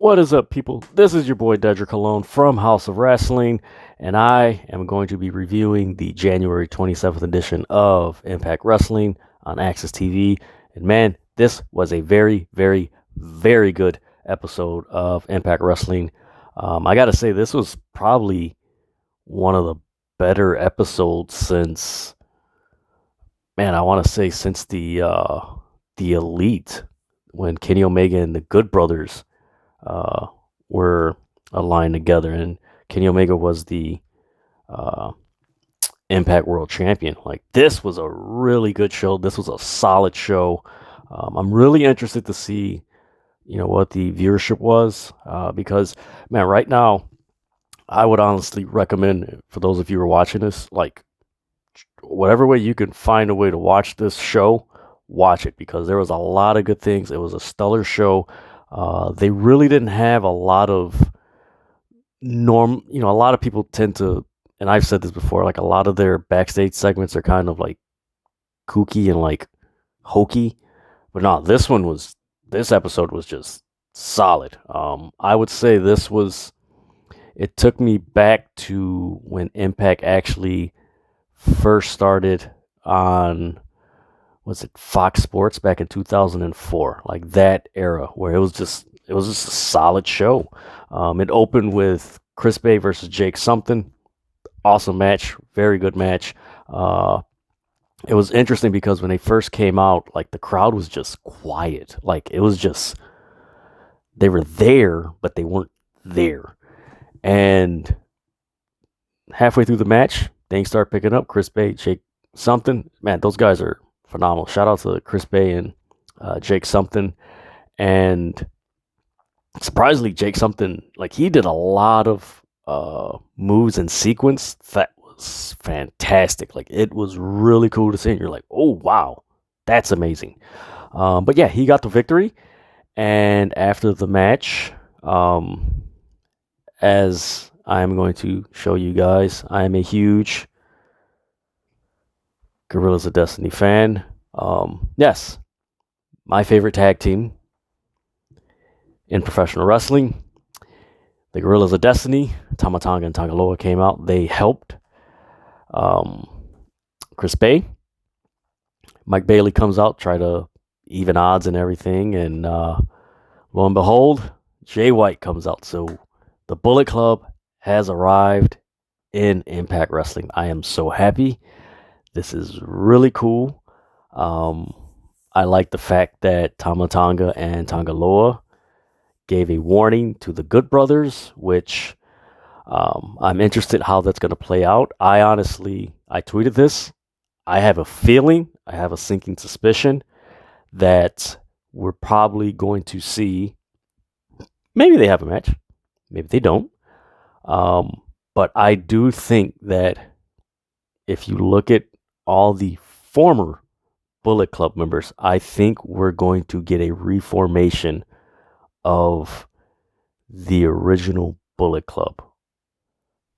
What is up, people? This is your boy Dedrian Colon from House of Rasslin, and I am going to be reviewing the January 27th edition of Impact Wrestling on Access TV. And man, this was a very, very, very good episode of Impact Wrestling. I gotta say, this was probably one of the better episodes since, man, I want to say since the Elite, when Kenny Omega and the Good Brothers were aligned together, and Kenny Omega was the uh, Impact World Champion. Like, this was a really good show. This was a solid show. I'm really interested to see, what the viewership was, because, man, right now, I would honestly recommend, for those of you who are watching this, like, whatever way you can find a way to watch this show, watch it, because there was a lot of good things. It was a stellar show. They really didn't have a lot of a lot of people tend to, and I've said this before, like a lot of their backstage segments are kind of like kooky and like hokey. But no, this episode was just solid. I would say it took me back to when Impact actually first started on, was it Fox Sports back in 2004, like that era where it was just a solid show. It opened with Chris Bay versus Jake something. Awesome match, very good match. It was interesting because when they first came out, like the crowd was just quiet. Like it was just, they were there, but they weren't there. And halfway through the match, things start picking up. Chris Bay, Jake something. Man, those guys are phenomenal. Shout out to Chris Bay and Jake something. And surprisingly, Jake something, like he did a lot of moves in sequence that was fantastic. Like it was really cool to see. And you're like, oh wow, that's amazing. But yeah, he got the victory. And after the match, as I'm going to show you guys, I am a huge Guerrillas of Destiny fan. Yes, my favorite tag team in professional wrestling, the Guerrillas of Destiny. Tama, Tonga, and Tanga came out. They helped Chris Bay. Mike Bailey comes out, try to even odds and everything, and lo and behold, Jay White comes out. So the Bullet Club has arrived in Impact Wrestling. I am so happy. This is really cool. I like the fact that Tama Tonga and Tangaloa gave a warning to the Good Brothers, which I'm interested how that's going to play out. I tweeted this. I have a feeling, I have a sinking suspicion that we're probably going to see, maybe they have a match, maybe they don't. But I do think that if you look at all the former Bullet Club members, I think we're going to get a reformation of the original Bullet Club.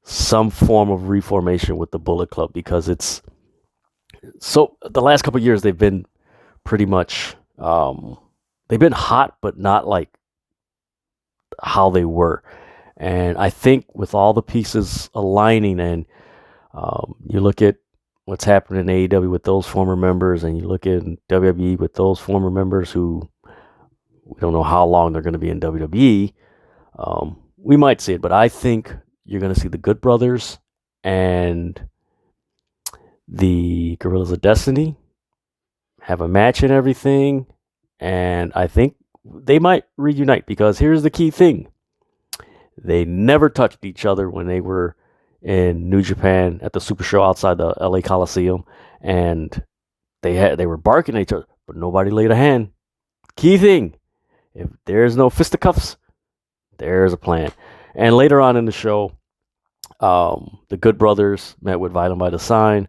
Some form of reformation with the Bullet Club, because it's so the last couple of years they've been pretty much they've been hot, but not like how they were. And I think with all the pieces aligning, and you look at what's happening in AEW with those former members, and you look at WWE with those former members who we don't know how long they're going to be in WWE. We might see it, but I think you're going to see the Good Brothers and the Guerrillas of Destiny have a match and everything. And I think they might reunite, because here's the key thing. They never touched each other when they were in New Japan at the Super Show outside the LA Coliseum, and they were barking at each other, but nobody laid a hand. Key thing: if there's no fisticuffs, there's a plan. And later on in the show, the Good Brothers met with Violent by Design,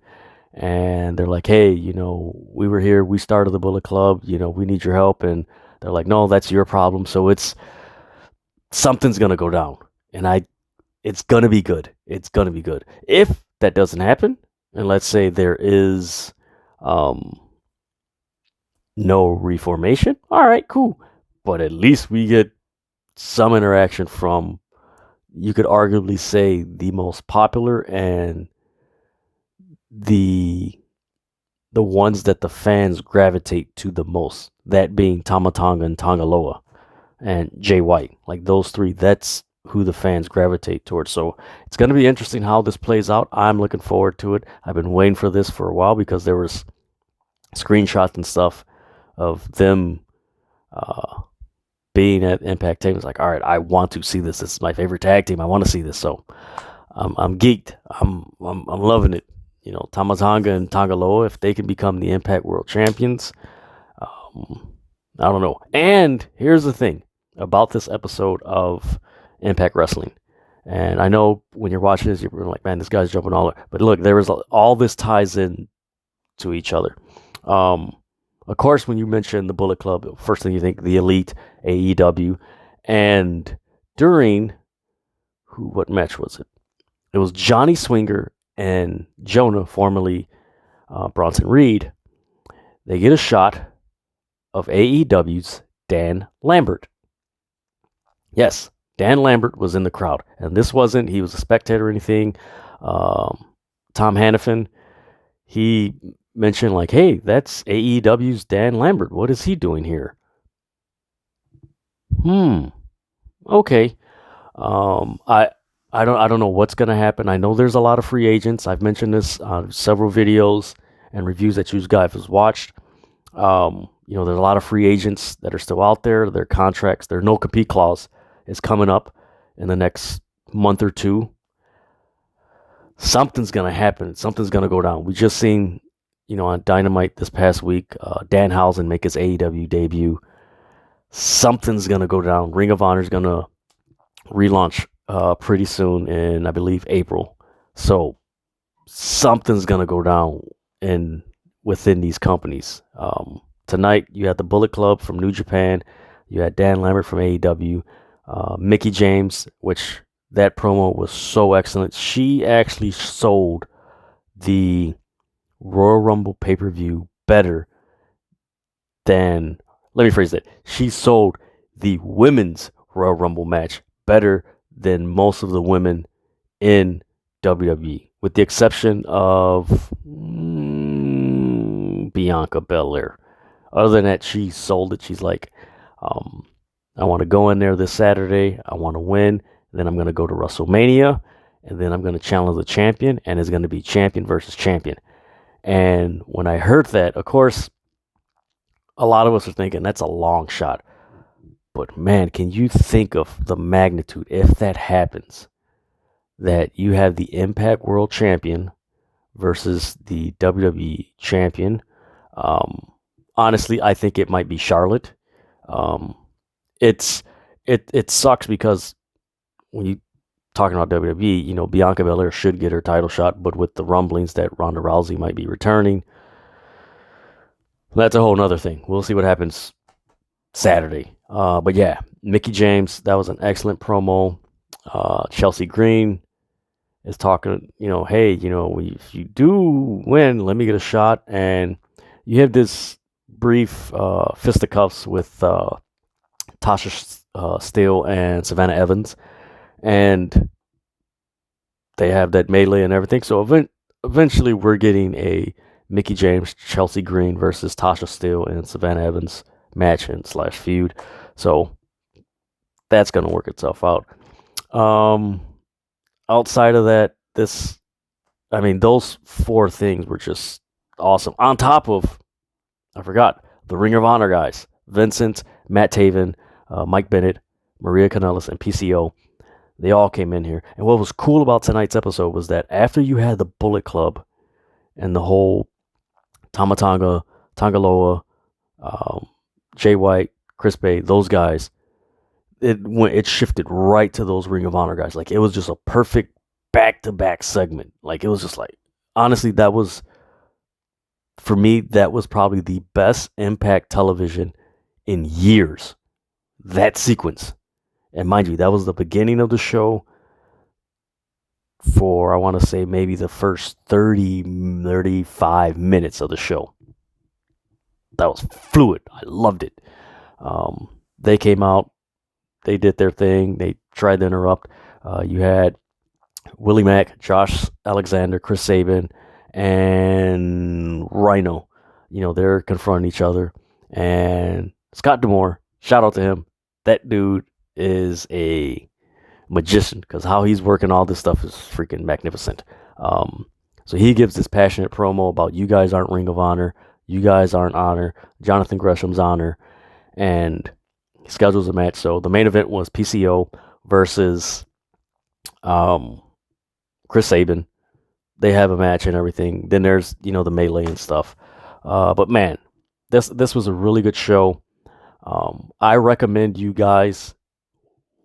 and they're like, hey, we were here, we started the Bullet Club, we need your help. And they're like, no, that's your problem. So something's gonna go down, and it's gonna be good. It's gonna be good. If that doesn't happen, and let's say there is no reformation, all right, cool. But at least we get some interaction from, you could arguably say, the most popular and the ones that the fans gravitate to the most. That being Tama Tonga and Tonga Loa and Jay White. Like those three, that's who the fans gravitate towards. So it's going to be interesting how this plays out. I'm looking forward to it. I've been waiting for this for a while because there was screenshots and stuff of them being at Impact Team. It's like, all right, I want to see this. This is my favorite tag team. I want to see this. So I'm geeked. I'm loving it. You know, Tama Tonga and Tonga Loa, if they can become the Impact World Champions, I don't know. And here's the thing about this episode of Impact Wrestling. And I know when you're watching this, you're like, man, this guy's jumping all over. But look, there is all this ties in to each other. Of course, when you mention the Bullet Club, first thing you think, the Elite, AEW. And during, what match was it? It was Johnny Swinger and Jonah, formerly Bronson Reed. They get a shot of AEW's Dan Lambert. Yes, Dan Lambert was in the crowd. And this wasn't, he was a spectator or anything. Tom Hannafin, he mentioned like, hey, that's AEW's Dan Lambert. What is he doing here? Okay. I don't know what's going to happen. I know there's a lot of free agents. I've mentioned this on several videos and reviews that you guys have watched. You know, there's a lot of free agents that are still out there. Their contracts, their no compete clause is coming up in the next month or two. Something's going to happen. Something's going to go down. We just seen, you know, on Dynamite this past week, Danhausen make his AEW debut. Something's going to go down. Ring of Honor is going to relaunch pretty soon in, I believe, April. So something's going to go down within these companies. Tonight, you had the Bullet Club from New Japan. You had Dan Lambert from AEW. Mickie James, which that promo was so excellent. She actually sold the Royal Rumble pay-per-view better than, let me phrase that. She sold the women's Royal Rumble match better than most of the women in WWE, with the exception of Bianca Belair. Other than that, she sold it. She's like, I want to go in there this Saturday. I want to win. Then I'm going to go to WrestleMania. And then I'm going to challenge the champion. And it's going to be champion versus champion. And when I heard that, of course, a lot of us are thinking that's a long shot. But man, can you think of the magnitude if that happens? That you have the Impact World Champion versus the WWE Champion. Honestly, I think it might be Charlotte. It sucks because when you talking about WWE, you know, Bianca Belair should get her title shot, but with the rumblings that Ronda Rousey might be returning, that's a whole nother thing. We'll see what happens Saturday. But yeah, Mickie James, that was an excellent promo. Chelsea Green is talking, you know, hey, you know, if you do win, let me get a shot. And you have this brief fisticuffs with Tasha Steele and Savannah Evans. And they have that melee and everything. So eventually we're getting a Mickie James, Chelsea Green versus Tasha Steele and Savannah Evans match and / feud. So that's going to work itself out. Outside of that, those four things were just awesome. On top of, I forgot, the Ring of Honor guys, Vincent, Matt Taven, Mike Bennett, Maria Kanellis, and PCO. They all came in here. And what was cool about tonight's episode was that after you had the Bullet Club and the whole Tama Tonga, Tonga Loa, Jay White, Chris Bay, those guys, it shifted right to those Ring of Honor guys. Like, it was just a perfect back-to-back segment. Like, it was just like, honestly, for me, that was probably the best Impact television in years. That sequence. And mind you, that was the beginning of the show for, I want to say, maybe the first 35 minutes of the show. That was fluid. I loved it. They came out. they did their thing. They tried to interrupt. You had Willie Mack, Josh Alexander, Chris Sabin, and Rhino. They're confronting each other. And Scott D'Amore, shout out to him. That dude is a magician because how he's working all this stuff is freaking magnificent. So he gives this passionate promo about you guys aren't Ring of Honor, you guys aren't Honor, Jonathan Gresham's Honor, and he schedules a match. So the main event was PCO versus Chris Sabin. They have a match and everything. Then there's the melee and stuff. But man, this was a really good show. I recommend you guys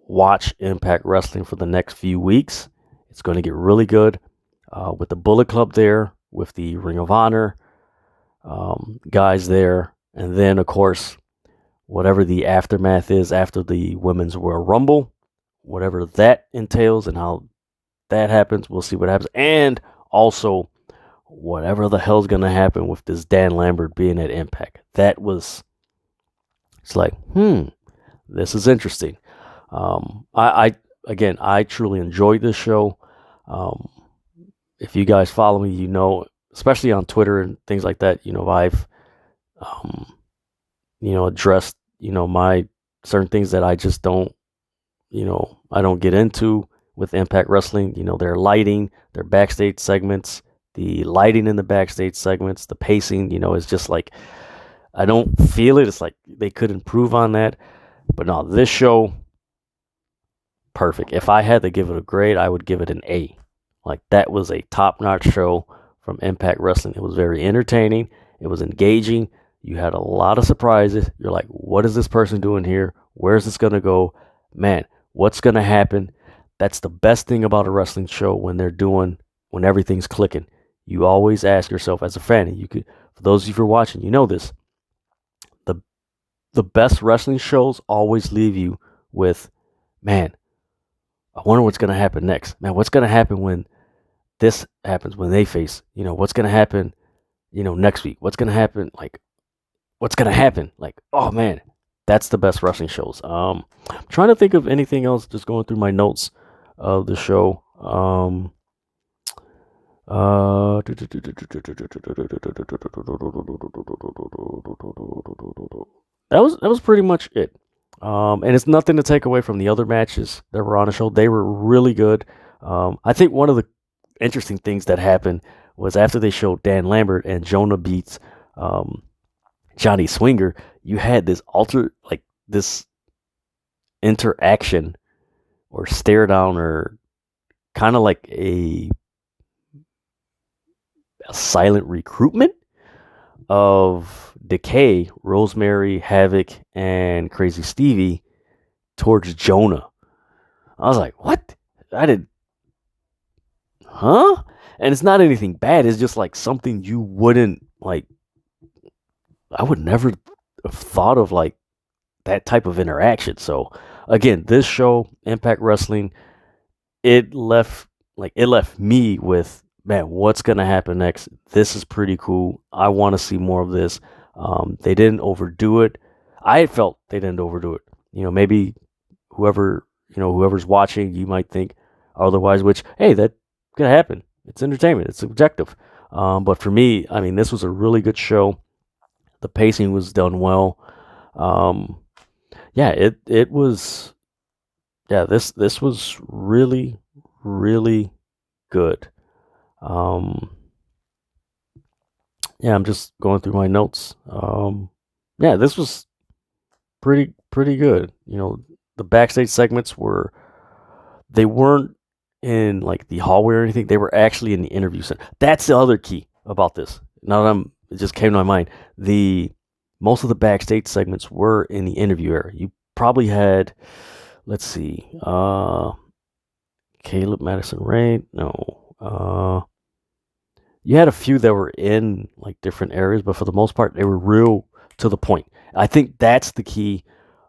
watch Impact Wrestling for the next few weeks. It's going to get really good with the Bullet Club there, with the Ring of Honor guys there, and then of course whatever the aftermath is after the Women's Royal Rumble, whatever that entails and how that happens, we'll see what happens. And also whatever the hell's going to happen with this Dan Lambert being at Impact. It's like, this is interesting. I truly enjoyed this show. If you guys follow me, especially on Twitter and things like that, I've, addressed, my certain things that I just don't, I don't get into with Impact Wrestling. Their lighting, their backstage segments, the lighting in the backstage segments, the pacing, is just like, I don't feel it. It's like they could improve on that. But no, this show, perfect. If I had to give it a grade, I would give it an A. Like, that was a top-notch show from Impact Wrestling. It was very entertaining. It was engaging. You had a lot of surprises. You're like, what is this person doing here? Where's this going to go? Man, what's going to happen? That's the best thing about a wrestling show when everything's clicking. You always ask yourself as a fan, and for those of you who are watching, you know this. The best wrestling shows always leave you with, man, I wonder what's going to happen next. Man, what's going to happen when this happens, when they face, what's going to happen, next week? What's going to happen? Like, what's going to happen? Like, oh man, that's the best wrestling shows. I'm trying to think of anything else, just going through my notes of the show. That was pretty much it. And it's nothing to take away from the other matches that were on the show. They were really good. I think one of the interesting things that happened was after they showed Dan Lambert and Jonah beats Johnny Swinger, you had this this interaction or stare down or kind of like a silent recruitment of Decay, Rosemary, Havoc, and Crazy Stevie towards Jonah. I was like, what? And it's not anything bad. It's just like something you wouldn't like. I would never have thought of like that type of interaction. So again, this show, Impact Wrestling, it left me with, man, what's going to happen next? This is pretty cool. I want to see more of this. They didn't overdo it. I felt they didn't overdo it. Maybe whoever's watching, you might think otherwise, which, hey, that could happen. It's entertainment. It's subjective. But for me, I mean, this was a really good show. The pacing was done well. It was, this was really, really good. I'm just going through my notes. This was pretty good. The backstage segments they weren't in like the hallway or anything. They were actually in the interview center. That's the other key about this. Now that it just came to my mind. Most of the backstage segments were in the interview area. You probably had, let's see, Caleb Madison Ray. No. You had a few that were in like different areas, but for the most part, they were real to the point. I think that's the key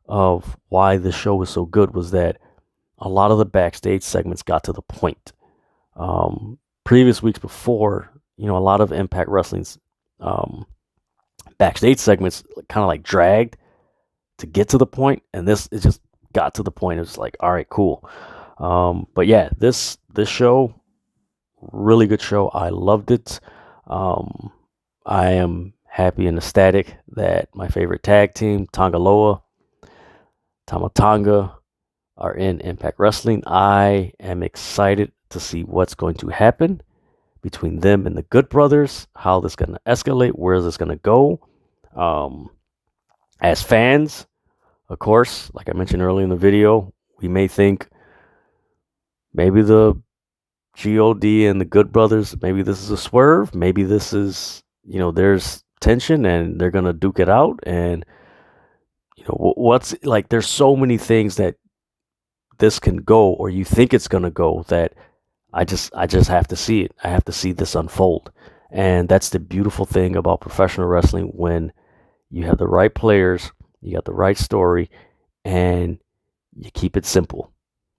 of why the show was so good, was that a lot of the backstage segments got to the point. Previous weeks before, a lot of Impact Wrestling's backstage segments kind of like dragged to get to the point, and this is just got to the point. It was like, all right, cool. But yeah, this show, really good show. I loved it. I am happy and ecstatic that my favorite tag team, Tanga Tama, are in Impact Wrestling. I am excited to see what's going to happen between them and the Good Brothers, how this is going to escalate, where is this going to go. As fans, of course, like I mentioned earlier in the video, we may think maybe the God and the Good Brothers, maybe this is a swerve, maybe this is, there's tension and they're going to duke it out. And, what's like, there's so many things that this can go, or you think it's going to go, that I just have to see it. I have to see this unfold. And that's the beautiful thing about professional wrestling, when you have the right players, you got the right story, and you keep it simple.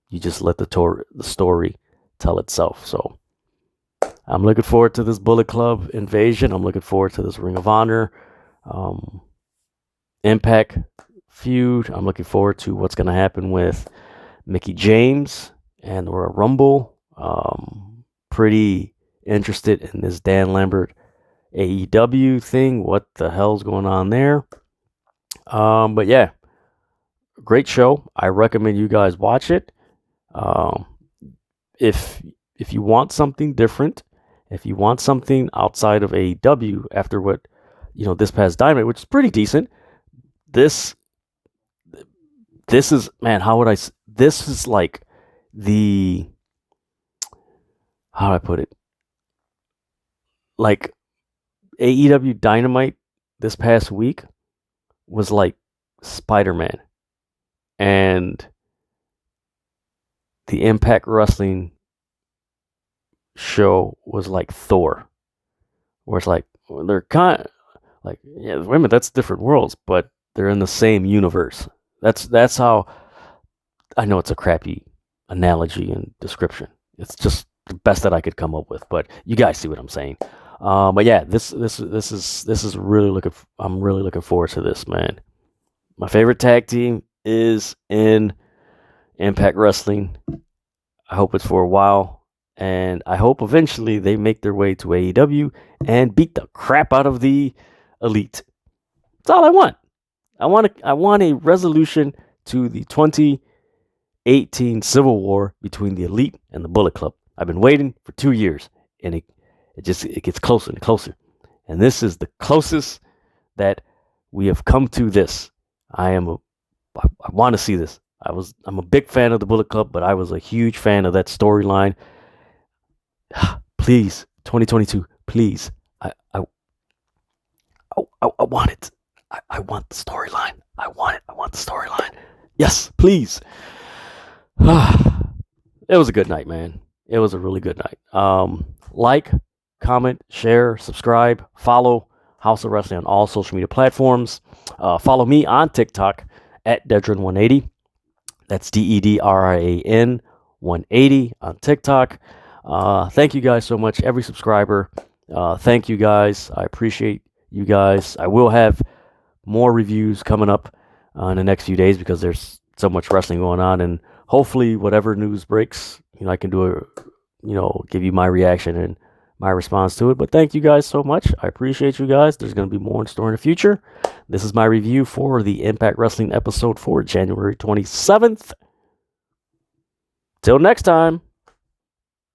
You just let the story tell itself. So I'm looking forward to this Bullet Club invasion. I'm looking forward to this Ring of Honor Impact feud. I'm looking forward to what's going to happen with Mickie James and the Royal Rumble. Pretty interested in this Dan Lambert AEW thing. What the hell's going on there? But yeah, great show. I recommend you guys watch it. If you want something different, if you want something outside of AEW after what, this past Dynamite, which is pretty decent, this is, man, this is like how do I put it? Like AEW Dynamite this past week was like Spider-Man, and the Impact Wrestling show was like Thor, where it's like, they're kind of like, yeah, wait a minute, that's different worlds, but they're in the same universe. That's how I know it's a crappy analogy and description. It's just the best that I could come up with, but you guys see what I'm saying. But yeah, this is really I'm really looking forward to this, man. My favorite tag team is in Impact Wrestling. I hope it's for a while, and I hope eventually they make their way to AEW and beat the crap out of the Elite. That's all I want. I want a resolution to the 2018 Civil War between the Elite and the Bullet Club. I've been waiting for 2 years, and it gets closer and closer. And this is the closest that we have come to this. I want to see this. I'm a big fan of the Bullet Club, but I was a huge fan of that storyline. Please, 2022, please. I want it. I want the storyline. I want it. I want the storyline. Yes, please. It was a good night, man. It was a really good night. Like, comment, share, subscribe, follow House of Wrestling on all social media platforms. Follow me on TikTok at Dedrian180. That's DEDRIAN 180 on TikTok. Thank you guys so much, every subscriber. Thank you guys. I appreciate you guys. I will have more reviews coming up in the next few days because there's so much wrestling going on, and hopefully whatever news breaks, I can give you my reaction and my response to it. But thank you guys so much. I appreciate you guys. There's going to be more in store in the future. This is my review for the Impact Wrestling episode for January 27th. Till next time.